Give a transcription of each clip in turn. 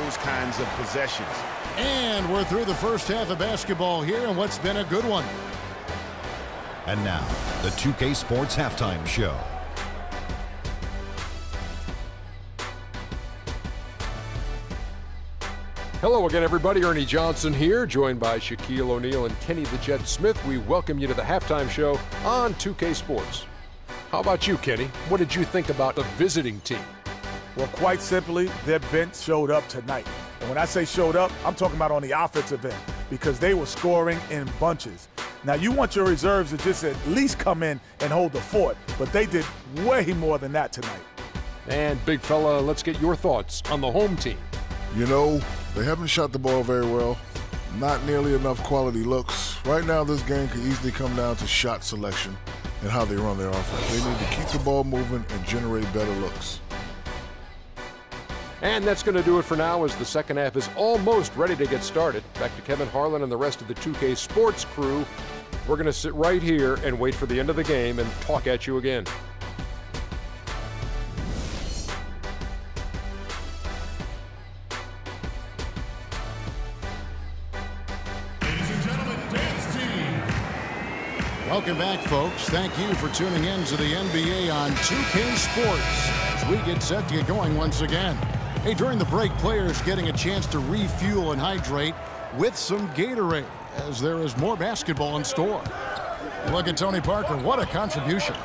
those kinds of possessions. And we're through the first half of basketball here, and what's been a good one. And now, the 2K Sports Halftime Show. Hello again, everybody. Ernie Johnson here, joined by Shaquille O'Neal and Kenny the Jet Smith. We welcome you to the halftime show on 2K Sports. How about you, Kenny? What did you think about the visiting team? Well, quite simply, their bench showed up tonight. And when I say showed up, I'm talking about on the offensive end, because they were scoring in bunches. Now, you want your reserves to just at least come in and hold the fort, but they did way more than that tonight. And, big fella, let's get your thoughts on the home team. You know, they haven't shot the ball very well. Not nearly enough quality looks. Right now, this game could easily come down to shot selection and how they run their offense. They need to keep the ball moving and generate better looks. And that's going to do it for now, as the second half is almost ready to get started. Back to Kevin Harlan and the rest of the 2K Sports crew. We're going to sit right here and wait for the end of the game and talk at you again. Welcome back, folks. Thank you for tuning in to the NBA on 2K Sports as we get set to get going once again. Hey, during the break, players getting a chance to refuel and hydrate with some Gatorade as there is more basketball in store. Look at Tony Parker. What a contribution.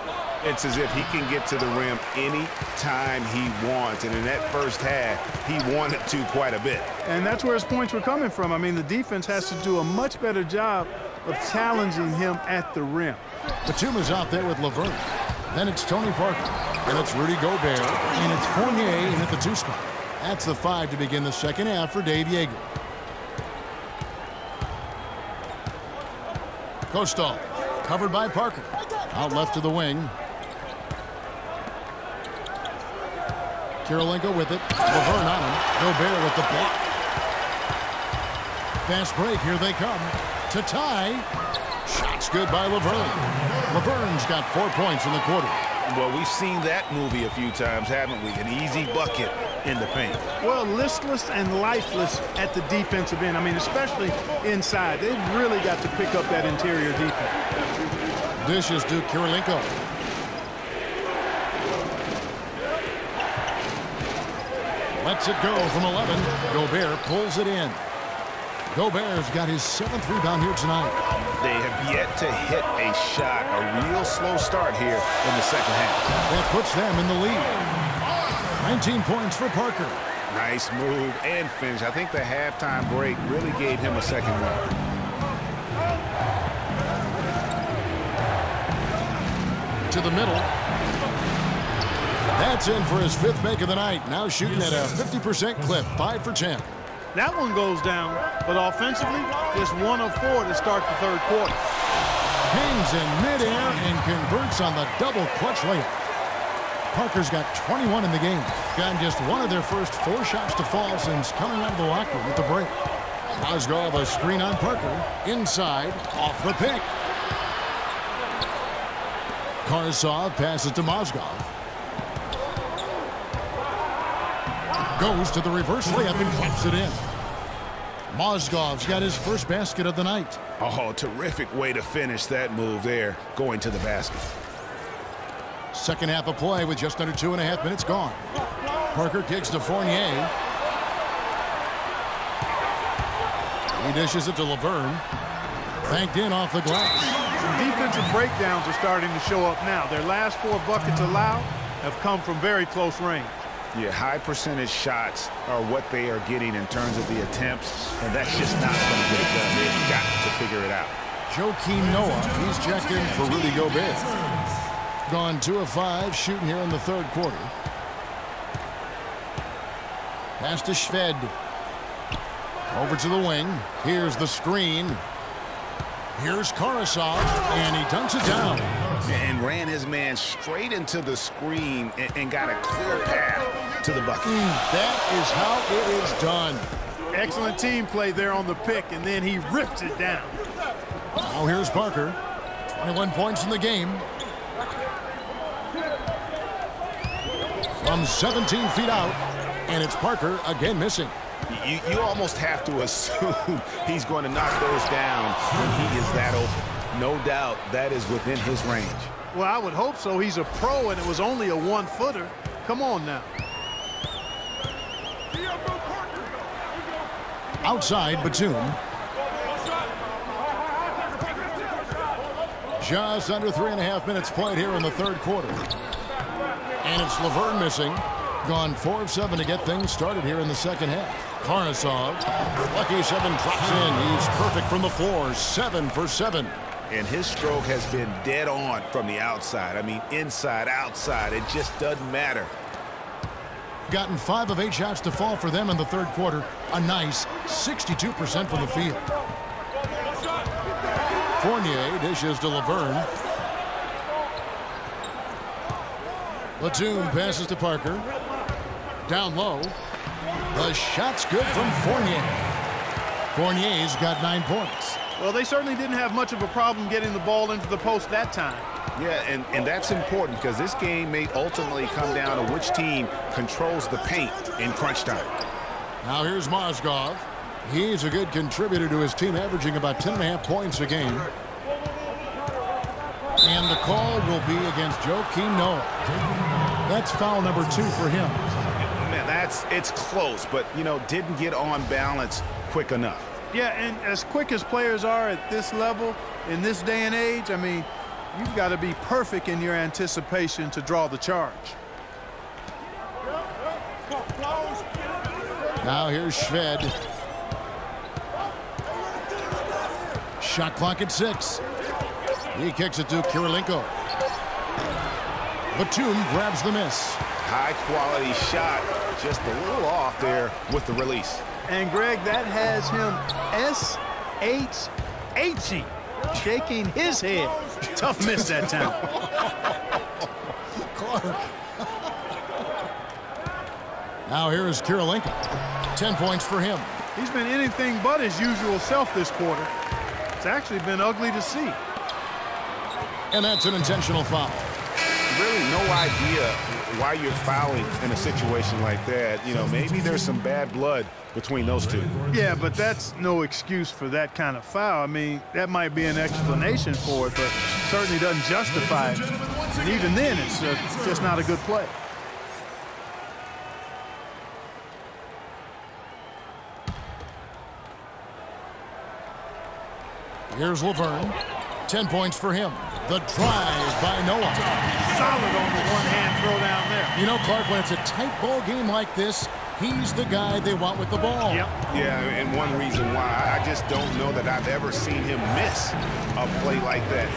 It's as if he can get to the rim any time he wants. And in that first half, he wanted to quite a bit. And that's where his points were coming from. I mean, the defense has to do a much better job of challenging him at the rim. Batum's out there with Laverne. Then it's Tony Parker. And it's Rudy Gobert. And it's Fournier in at the 2 spot. That's the 5 to begin the second half for Dave Yeager. Kostal, covered by Parker. Out left to the wing. Kirilenko with it. Laverne on him. Gobert with the block. Fast break. Here they come. To tie. Shots good by Laverne. Laverne's got 4 points in the quarter. Well, we've seen that movie a few times, haven't we? An easy bucket in the paint. Well, listless and lifeless at the defensive end. I mean, especially inside. They've really got to pick up that interior defense. Dishes to Kirilenko. Lets it go from 11. Gobert pulls it in. Gobert's got his 7th rebound here tonight. They have yet to hit a shot, a real slow start here in the second half. That puts them in the lead. 19 points for Parker. Nice move and finish. I think the halftime break really gave him a second one. To the middle. That's in for his 5th make of the night. Now shooting at a 50% clip, 5 for 10. That one goes down, but offensively, just 1 of 4 to start the third quarter. Hangs in midair and converts on the double clutch layup. Parker's got 21 in the game. Gotten just one of their first 4 shots to fall since coming out of the locker room with the break. Mozgov a screen on Parker. Inside, off the pick. Karsov passes to Mozgov. Goes to the reverse layup and claps it in. Mozgov's got his first basket of the night. Oh, terrific way to finish that move there, going to the basket. Second half of play with just under 2.5 minutes gone. Parker kicks to Fournier. He dishes it to Laverne. Banked in off the glass. Some defensive breakdowns are starting to show up now. Their last 4 buckets allowed have come from very close range. Yeah, high percentage shots are what they are getting in terms of the attempts, and that's just not going to get it done. They've got to figure it out. Joakim Noah, he's checked in for Rudy Gobert. Gone 2 of 5, shooting here in the third quarter. Pass to Shved. Over to the wing. Here's the screen. Here's Karsov, and he dunks it down. And ran his man straight into the screen and got a clear path to the bucket. That is how it is done. Excellent team play there on the pick, and then he rips it down. Now here's Parker. 21 points in the game. From 17 feet out, and it's Parker again missing. You almost have to assume he's going to knock those down when he is that open. No doubt that is within his range. Well, I would hope so. He's a pro, and it was only a one-footer. Come on now. Outside, Batum. Just under 3.5 minutes played here in the third quarter. And it's Laverne missing. Gone 4 of 7 to get things started here in the second half. Karnasov, lucky 7 drops in. He's perfect from the floor, 7 for 7. And his stroke has been dead on from the outside. I mean, inside, outside, it just doesn't matter. Gotten 5 of 8 shots to fall for them in the third quarter. A nice 62% from the field. Fournier dishes to Laverne. Batum passes to Parker. Down low. The shot's good from Fournier. Fournier's got 9 points. Well, they certainly didn't have much of a problem getting the ball into the post that time. Yeah, and that's important because this game may ultimately come down to which team controls the paint in crunch time. Now here's Mozgov. He's a good contributor to his team, averaging about 10.5 points a game. And the call will be against Joakim Noah. That's foul number 2 for him. Man, it's close, but, didn't get on balance quick enough. Yeah, and as quick as players are at this level, in this day and age, I mean, you've got to be perfect in your anticipation to draw the charge. Now here's Shved. Shot clock at 6. He kicks it to Kirilenko. Batum grabs the miss. High-quality shot, just a little off there with the release. And, Greg, that has him S-H-H-E, shaking his head. Tough miss that time. Clark. Now here is Kirilenko. 10 points for him. He's been anything but his usual self this quarter. It's actually been ugly to see. And that's an intentional foul. Really no idea why you're fouling in a situation like that. Maybe there's some bad blood between those two. Yeah, but that's no excuse for that kind of foul. I mean, that might be an explanation for it, but certainly doesn't justify it. And even then, it's just not a good play. Here's Laverne. 10 points for him. The drive by Noah. Solid on the one-hand throw down there. Clark, when it's a tight ball game like this, he's the guy they want with the ball. Yep. Yeah, and one reason why, I just don't know that I've ever seen him miss a play like that.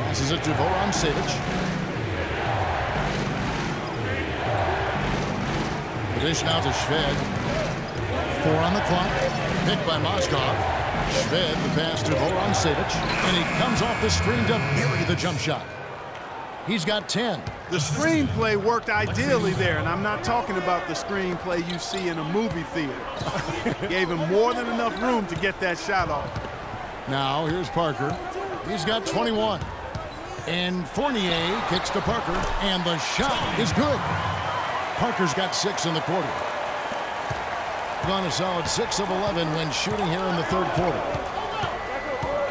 Passes it to Voran Savic. The dish now to Shved. 4 on the clock. Picked by Mozgov. Shved, the pass to Voran Savic, and he comes off the screen to bury the jump shot. He's got 10. The screenplay worked ideally there, and I'm not talking about the screenplay you see in a movie theater. Gave him more than enough room to get that shot off. Now here's Parker. He's got 21. And Fournier kicks to Parker, and the shot is good. Parker's got 6 in the quarter. Gone a solid 6 of 11 when shooting here in the third quarter.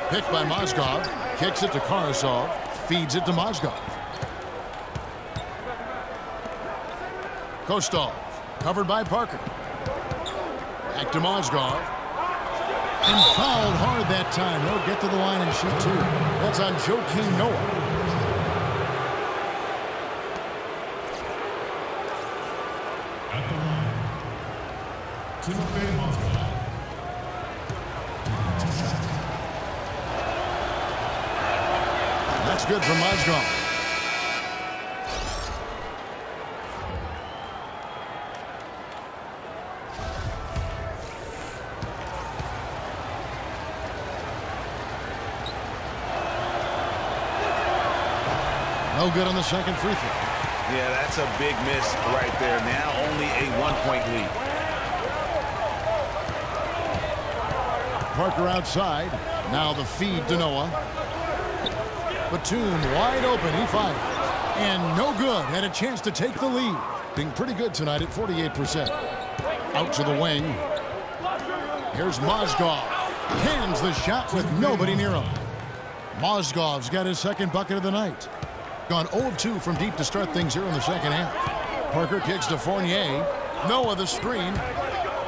Picked by Mozgov. Kicks it to Karasov. Feeds it to Mozgov. Kostov. Covered by Parker. Back to Mozgov. And fouled hard that time. He'll get to the line and shoot 2. That's on Joakim Noah. That's good from Mozgov. No good on the second free throw. Yeah, that's a big miss right there. Now only a 1-point lead. Parker outside. Now the feed to Noah. Batum wide open. He fires. And no good. Had a chance to take the lead. Being pretty good tonight at 48%. Out to the wing. Here's Mozgov. Cans the shot with nobody near him. Mozgov's got his second bucket of the night. Gone 0 of 2 from deep to start things here in the second half. Parker kicks to Fournier. Noah the screen.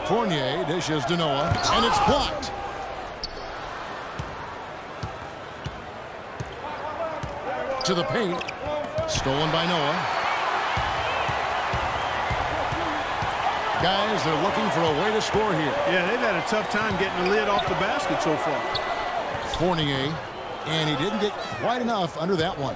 Fournier dishes to Noah, and it's blocked. To the paint. Stolen by Noah. Guys, they're looking for a way to score here. Yeah, they've had a tough time getting the lid off the basket so far. Fournier, and he didn't get quite enough under that one.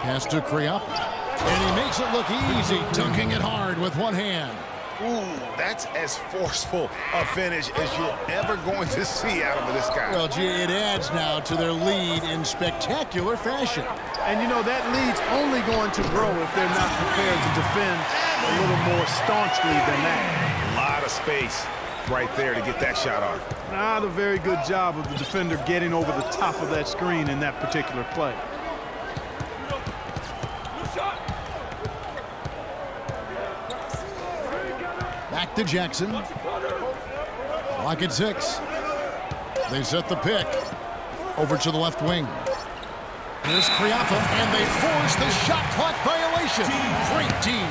Pass to Kriop, and he makes it look easy, dunking it hard with one hand. Ooh, that's as forceful a finish as you're ever going to see out of this guy. Well, gee, it adds now to their lead in spectacular fashion. And, you know, that lead's only going to grow if they're not prepared to defend a little more staunchly than that. A lot of space right there to get that shot off. Not a very good job of the defender getting over the top of that screen in that particular play. Back to Jackson. Clock at 6. They set the pick. Over to the left wing. Here's Kriapa, and they force the shot clock violation. Great team.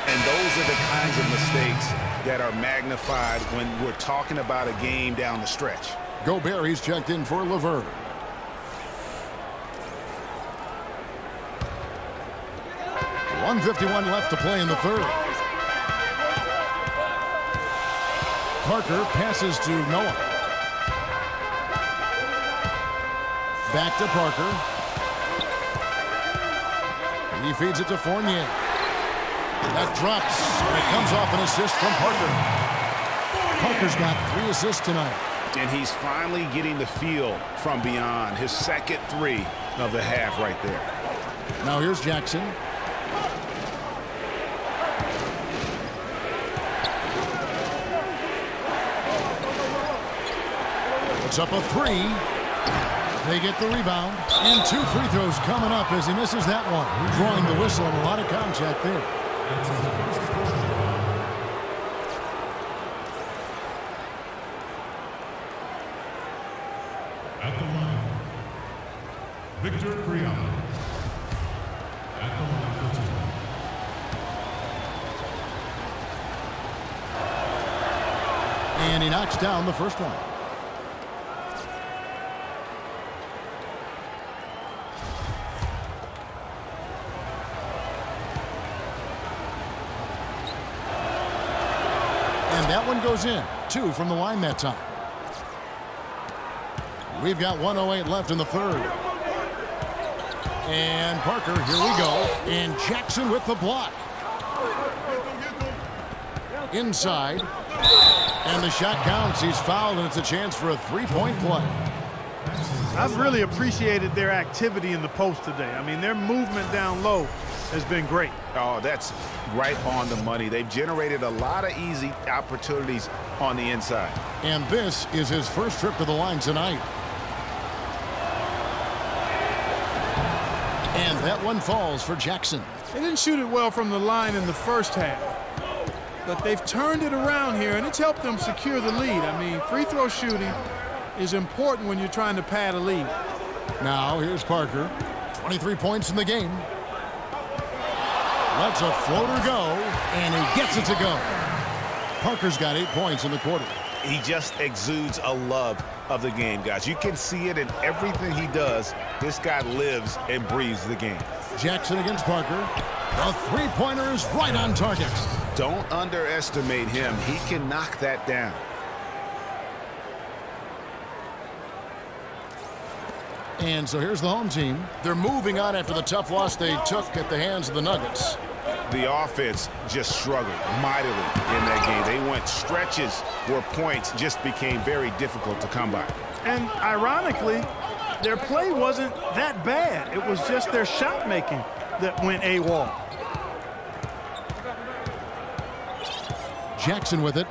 And those are the kinds of mistakes that are magnified when we're talking about a game down the stretch. Gobert, he's checked in for LeVert. .151 left to play in the third. Parker passes to Noah. Back to Parker. He feeds it to Fournier. That drops, and it comes off an assist from Parker. Parker's got 3 assists tonight. And he's finally getting the feel from beyond. His second 3 of the half right there. Now here's Jackson. It's up a 3. They get the rebound. And 2 free throws coming up as he misses that one. Drawing the whistle and a lot of contact there. At the line, Victor Kriapa. At the line for 2. And he knocks down the first one. And that one goes in. 2 from the line that time. We've got 1:08 left in the third. And Parker, here we go. And Jackson with the block. Inside. And the shot counts. He's fouled, and it's a chance for a 3-point play. I've really appreciated their activity in the post today. I mean, their movement down low has been great. Oh, that's right on the money. They've generated a lot of easy opportunities on the inside. And this is his first trip to the line tonight. And that one falls for Jackson. They didn't shoot it well from the line in the first half. But they've turned it around here, and it's helped them secure the lead. I mean, free throw shooting is important when you're trying to pad a lead. Now, here's Parker. 23 points in the game. Lets a floater go, and he gets it to go. Parker's got 8 points in the quarter. He just exudes a love of the game, guys. You can see it in everything he does. This guy lives and breathes the game. Jackson against Parker. A three-pointer is right on target. Don't underestimate him. He can knock that down. And so here's the home team. They're moving on after the tough loss they took at the hands of the Nuggets. The offense just struggled mightily in that game. They went stretches where points just became very difficult to come by. And ironically, their play wasn't that bad. It was just their shot making that went AWOL. Jackson with it.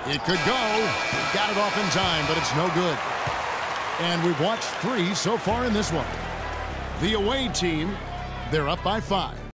It could go. Got it off in time, but it's no good. And we've watched 3 so far in this one. The away team They're up by 5.